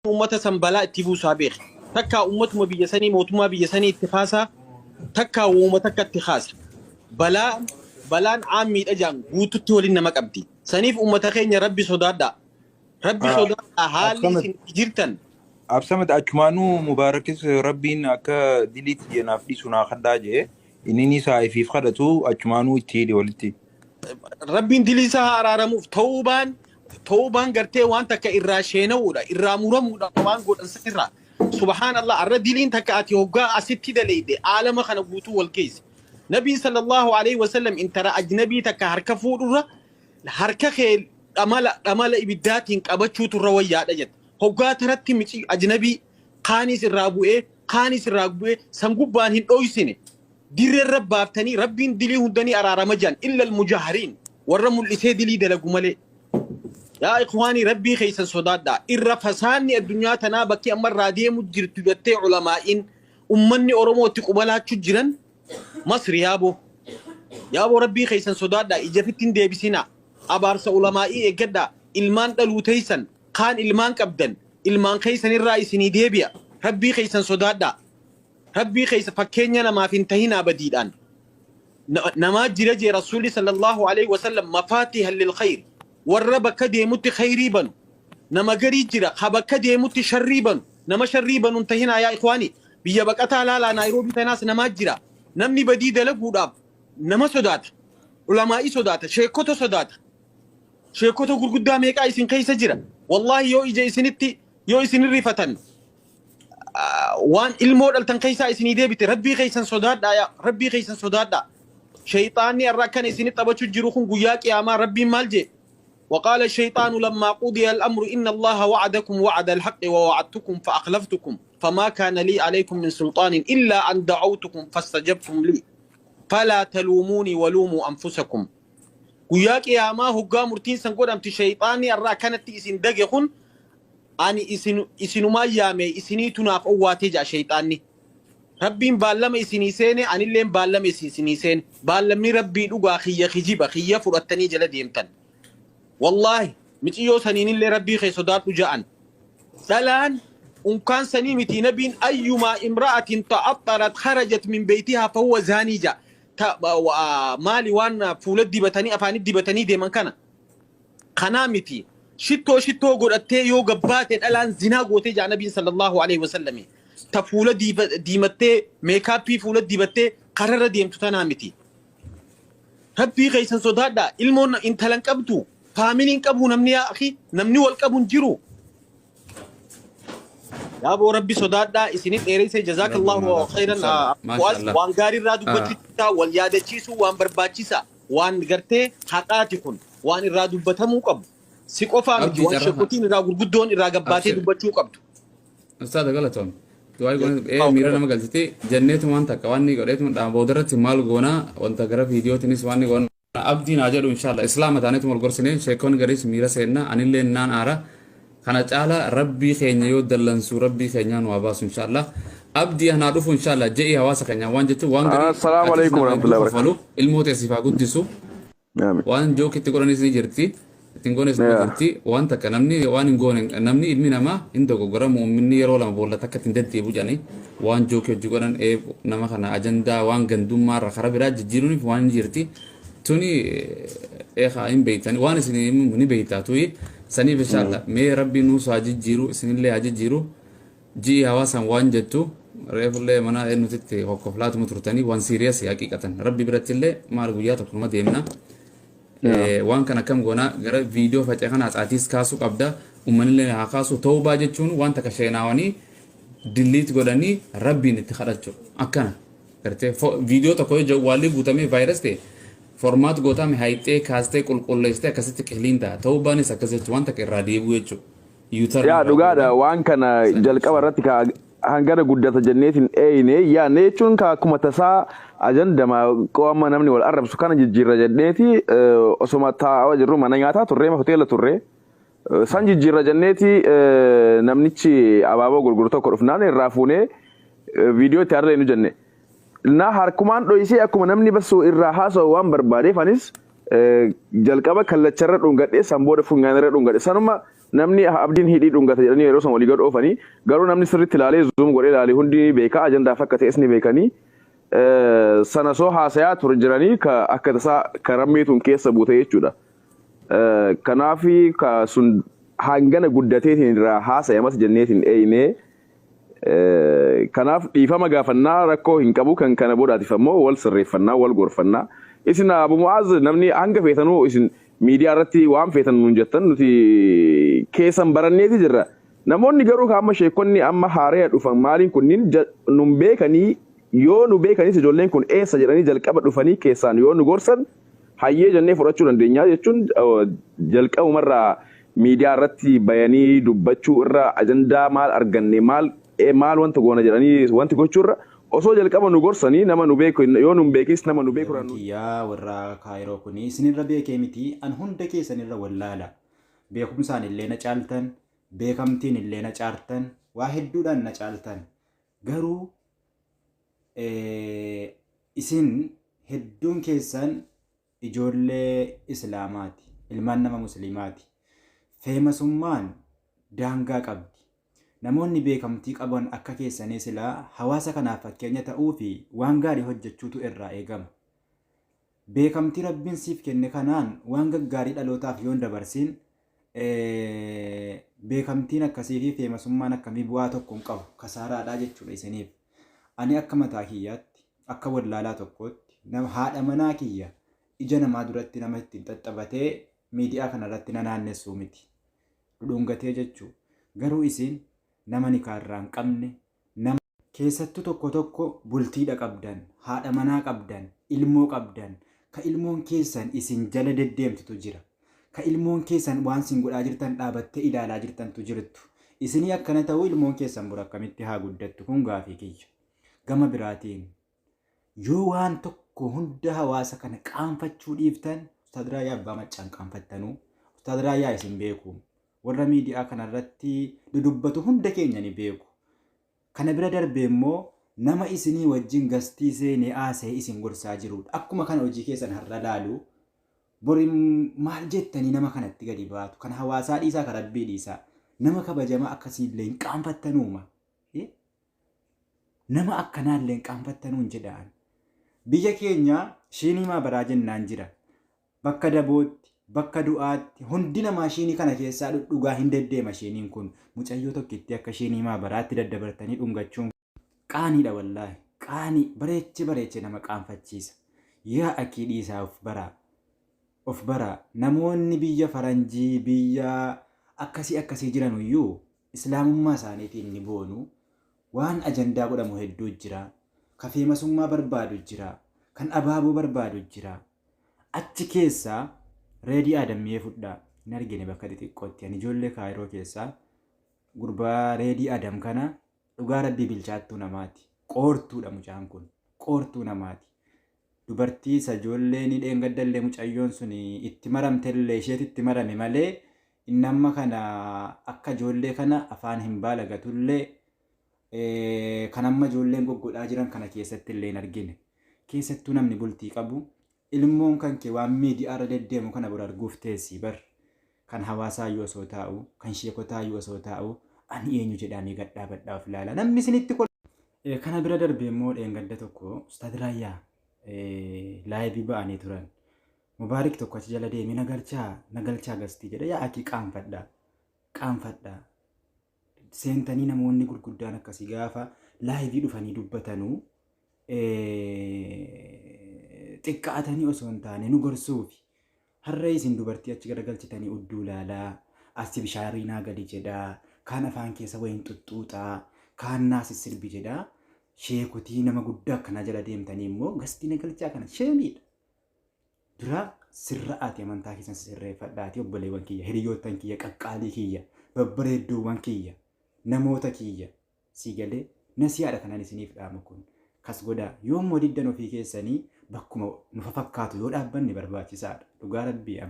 أمة سنبلاء تبو سابق تكا أمة ما بيجسني موتما بيجسني اتخاذها تكا ومتكا اتخاذ بلاء عامي أجان قوتو تولين ما قبدي سنيف أمة خين ربي صدادا ربي صدادا حالي سنجرتن أبسمت أجمانو مباركس ربين أكا ديليت جنافلي سنا خداجة إنني ساي في خدتو أجمانو تيلي ولتي ربين دليسها أرارموف توبان قرتي وانتا كإراشينا ودا إرامورم ودا وان قد انسكرا سبحان الله الردلين تكاتي هقا أستي دليدي عالم خنبوتو والكيس نبي صلى الله عليه وسلم إن ترى أجنبي تكا هركا فورورا هركا خيل أمال إبداتين أبتشو ترويا دجت هقا ترتي متي أجنبي قانيس الرابوئي سنقبان هن أويسيني دير الرب بافتني ربين دلي هندني أرارمجان إلا المجاهرين ورموا الإسي دلي دلقوا ملي يا إخواني ربي خيسا صدادا إرفساني الدنيا تنابكي أمر رادية مجرد تدتي علماء أمني أرمو تقبلها تجرا مصر يابو ربي خيسا صدادا إجافتين دي بسنا أبارس علمائي إجدا إلمان دلوتيسا خان إلمان كبدا إلمان خيسا الرئيسيني ديبيا ربي خيسا صدادا ربي خيسا فكينيا نما فينتهينا بديدان نما جرجي رسول صلى الله عليه وسلم مفاتيح للخير والربك ديمت خيريبا نما غري جرا خبك ديمت شريبا نما شريبا انتهينا يا اخواني بيبك لا نيروبي تناس نما جرا نمني بديد لغوداب نما سودات علماء سودات شيكوتو سودات شيكوتو غرغدا ميقا يسين كيس جرا والله يو اجي سنتي يو سن ريفتن وان المودل تنكيسا يسني ديبت ربي خيسن سودات يا ربي خيسن سودات شيطاني الركن يسني تبچو جروخن غياك يا ما ربي مالجي وقال الشيطان لما قضي الأمر إن الله وعدكم وعد الحق ووعدتكم فأخلفتكم فما كان لي عليكم من سلطان إلا أن دعوتكم فاستجبتم لي فلا تلوموني ولوموا أنفسكم وياك يا ما هو قامرتين سنقول أمت شيطاني الرا كانت إسن دقيقون أني إسن ما يامي إسني تناف أواتي جا شيطاني ربي باللم إسني سيني أني اللي باللم إسني سين باللمني ربي لغا خيّا خجيبا خيّا فرطني جلد يمتن والله متيو سنين اللي ربي خي صدات وجاءن سلان ان كان سنيمتي نبي ايما امراه تعطرت خرجت من بيتها فهو زانيجا مالي وان فولد دبتني افاني دبتني دي من كان خنامتي شتو قرأت يو قبات الان زنا قوتي جاء نبي صلى الله عليه وسلم تفولد ديمتي ميكابي فولد دبتي قرر ديم تنامتي ربي غيسن صدات دا المون انت لنكبتو فاميلين كابو نمني يا أخي نمني والكابو نجرو يا أبو ربي صدادا إسنيت إيريسي جزاك الله خيرا وان غاري رادو بتيتا واليادة تشيسو وان برباتشيسا وان غرتي حقاتكن وان رادو بتمو قبو سيكو فامتي وان شكوتين راغو قدون راغباتي دبتشو قبو أستاذ غلطون توي قول ميرا نما قلتي جنة وان تكواني قلت من بودرة مال غونا وان تقرأ فيديو تنس واني غون أبدي ناجر إن شاء الله إسلام دانيت مالقرسنين شيكون غريس ميرا سيدنا أن اللي نان أرى خنا تعالى ربي خينيا يودلن سو ربي خينيا نواباس إن شاء الله أبدي هنا نعرف إن شاء الله جئي هواس خينيا وان جت وان غري السلام عليكم ورحمة الله وبركاته الموت يصيفا قدسو وان جو كي تقولني سنجرتي تنقولني سنجرتي وان تك نمني وان نقولن نمني إدمي نما إنتو قرام ومني يرولا مبولا تك تندتي بوجاني وان جو كي تقولن إيه نما خنا أجندا وان غندوم مار خراب راج جيروني وان جرتي توني إخا إن بيتاني وأنا سني مني بيتا توي سني إن شاء الله مي ربي نوس هاجي جيرو سني اللي هاجي جيرو جي هواسا وان جتو ريف اللي منا إنه تتي وقفلات مترتني وان سيريس حقيقة ربي برت اللي ما رجويات كل ما ديمنا وان كان كم قنا جرى فيديو فتحنا أتاتيس كاسو قبدا ومن اللي هكاسو توبة جتشون وان تكشينا واني ديليت قداني ربي نتخرجوا أكنا كرتة فيديو تكوي جوالي بوتامي فيروس تي فورمات غوتا مي هايتي كاستي قلقليستي كاسيتي كهلينتا توباني سكزت وانتا كرادي بويتشو يوتر يا دوغادا وان كان جلقا براتيكا هانغادا غودتا جنيتين ايني يا نيتون كا كوما تسا اجندا ما قوما نمني والعرب سكان جيرا جنيتي اسوما تا وجرو منياتا توري ما هوتيل توري سان جيرا جنيتي نمنيتشي ابابو غورغورتو كورفناني رافوني فيديو تارلي نو جنة na har kuma do isi akuma namni baso irra haso wan barbade fanis jalqaba kallacharra dhungade samboda funganare dhungade sanuma namni abdiin hidhii dhungata jedhanii yeroo san walii gad oofanii garuu namni sirriitti ilaalee zoom godhee ilaalee hundi beekaa ajandaaf akka ta'es ni beekanii sana soo haasayaa ture jiranii akka tasaa karammeetuun keessa buute jechuudha. Kanaafi sun hangana guddateetiin irraa haasayamas jenneetiin eeyinee kanaaf dhiifama gaafannaa rakkoo hin qabu kan kana boodaatiif ammoo wal sirreeffannaa wal gorfannaa. Isin Abu Mu'aaz namni hanga feetanuu isin miidiyaa irratti waan feetan nuun jettan nuti keessan baranneeti jirra. Namoonni garuu amma sheekonni amma haaree dhufan maaliin kunniin nun beekanii yoo nu beekanii ijoolleen kun eessa jedhanii jalqaba dhufanii keessaan yoo nu gorsan hayyee jennee fudhachuu dandeenya jechuun jalqabumarraa miidiyaa irratti bayanii dubbachuu irra ajandaa maal arganne maal wanta goona jedhanii wanti gochuurra osoo jalqaba nu gorsanii nama nu beeku yoo nu beekis nama nu beeku rannu yaa warra kaayiroo kuni isinirra beekee miti an hunda keessanirra wallaala beekumsaan illee na caaltan beekamtiin illee na caaltan waa hedduudhaan na caaltan garuu isin hedduun keessan ijoollee islaamaati ilmaan nama musliimaati feemasummaan daangaa qabdi. Namoonni beekamtii qaban akka keessanii silaa hawaasa kanaaf fakkeenya ta'uu fi waan gaarii hojjechuutu irraa eegama. Beekamtii rabbiin siif kenne kanaan waan gaggaarii dhalootaaf yoon dabarsin beekamtiin akkasii fi feemasummaan akkamii bu'aa tokko hin qabu kasaaraadhaa jechuudha isiniif. Ani akka mataa kiyyaatti akka wallaalaa tokkootti haadha manaa kiyya ija namaa duratti nama ittiin xaxxabatee miidiyaa kanarratti na naannessuu miti. Dhudhungatee jechuudha. Garuu isin nama nikaarraa hin qabne nama keessattuu tokko bultiidha qabdan haadha manaa qabdan ilmoo qabdan ka ilmoon keessan isin jala deddeemtutu jira ka ilmoon keessan waan isin godhaa jirtan dhaabattee ilaalaa jirtantu jirtu isinii akkana ta'uu ilmoon keessan bura akkamitti haa guddattu kun gaafii kiyya gama biraatiin yoo waan tokko hunda hawaasa kana qaanfachuu dhiiftan Ustaad Raayyaa abbaa maccaan qaanfattanuu Ustaad Raayyaa isin beeku warra miidiyaa kanarratti dudubbatu hunda keenya ni beeku. Kana bira darbee immoo nama isinii wajjin gastii seenee haasa'ee isin gorsaa jirudha. Akkuma kana hojii keessan har'a laalu bori maal jettanii nama kanatti gadi baatu. Kan hawaasaa dhiisaa kan rabbii dhiisaa nama kabajamaa akkasiillee hin qaanfattanuuma. Nama akkanaallee hin qaanfattanuun jedhaan. Biyya keenya shiinii maabaraa jennaan jira. Bakka dabootti. Bakka du'aatti hundi namaa shiinii kana keessaa dhugaa hin deddeema shiiniin kun mucayyoo tokkitti akka shiinii maabaraatti daddabartanii dhungachuun qaaniidha wallaahi qaanii bareeche nama qaanfachiisa yaa akii dhiisaa of baraa namoonni biyya faranjii biyya akkasii jiran iyyuu islaamummaa isaaniitiin ni boonu waan ajandaa godhamu hedduu jira ka feemasummaa barbaadu jira kan abaaboo barbaadu jira achi keessaa Reedii Adamee fudhaa hin argine bakka xixiqqootti ani ijoollee kaayiroo keessaa gurbaa Reedii Adam kana dhugaa rabbii bilchaattuu namaati qoortuudha mucaan kun qoortuu namaati dubartii isa ijoollee ni dheengaddallee mucayyoon sun itti maramtellee isheet itti marame malee inni amma kana akka ijoollee kana afaan hin baalagatullee kan amma ijoolleen goggodhaa jiran kana keessatti illee hin argine keessattuu namni bultii qabu. Ilmoon kan kee waan miidiyaa irra deddeemu kana bira arguuf teessii bar kan hawaasaa yoo osoo taa'u kan sheekotaa yoo osoo taa'u ani eenyu jedhamee gadhaabadhaa of ilaala namni isinitti kana bira darbee immoo dheengadda tokko Ustaad Raayyaa laayivii ba'anii turan mubaarik tokko achi jala deemee nagalchaa gastii jedha yaa akii qaanfadhaa seentanii namoonni gurguddaan akkasii gaafa laayivii dhufanii dubbatanuu xiqqaatanii osoo hin taane nu gorsuufi har'a isin dubartii achi garagalchitanii udduu laalaa asii bishaariinaa gadi jedhaa kaan afaan keessa wayiin xuxxuuxaa kaan naasi sirbi jedhaa sheekutii nama guddaa akkana jala deemtanii immoo gastii nagalchaa kana sheemiidha. Dura sirra'aati amantaa keessan sirreeffadhaati obboleewwan kiyya hiriyoottan kiyya qaqqaalii kiyya babbareedduuwwan kiyya namoota kiyya sii galee nasiyaadha kanaan isiniif dhaamu kun. Kas godhaa yoommoo diddan ofii keessanii bakkuma nu fakkaatu yoo dhaabbanne barbaachisaadha dhugaa rabbii.